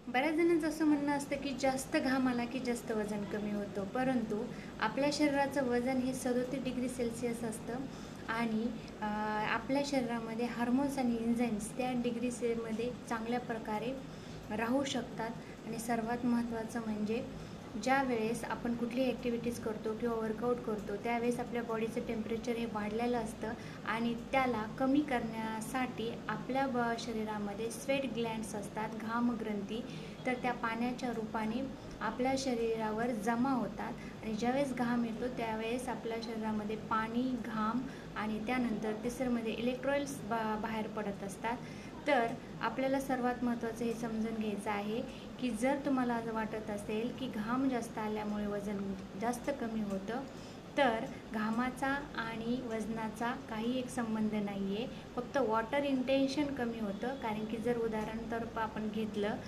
बऱ्याच जणांचं असं म्हणणं असतं की जास्त घाम आला की जास्त वजन कमी होतं, परंतु आपल्या शरीराचं वजन हे 37 डिग्री सेल्सिअस असतं आणि आपल्या शरीरामध्ये हार्मोन्स आणि एन्झाईम्स त्या डिग्री चांगल्या प्रकारे राहू शकतात। आणि सर्वात महत्त्वाचं म्हणजे ज्या वेळेस आपण कुठली ॲक्टिव्हिटीज करतो किंवा वर्कआउट करतो त्यावेळेस आपल्या बॉडीचं टेम्परेचर हे वाढलेलं असतं आणि त्याला कमी करण्यासाठी आपल्या शरीरामध्ये स्वेट ग्लँड्स असतात, घामग्रंथी, तर त्या पाण्याच्या रूपाने आपल्या शरीरावर जमा होतात आणि ज्यावेळेस घाम येतो त्यावेळेस आपल्या शरीरामध्ये पाणी, घाम आणि त्यानंतर तिसरंमध्ये इलेक्ट्रोल्स बाहेर पडत असतात। तर आपल्याला सर्वात महत्त्वाचं हे समजून घ्यायचं आहे की जर तुम्हाला असं वाटत असेल की घाम जास्त आल्यामुळे वजन जास्त कमी होतं, तर घामाचा आणि वजनाचा काही एक संबंध नाही आहे, फक्त वॉटर इंटेन्शन कमी होतं। कारण की जर उदाहरण तर आपण घेतलं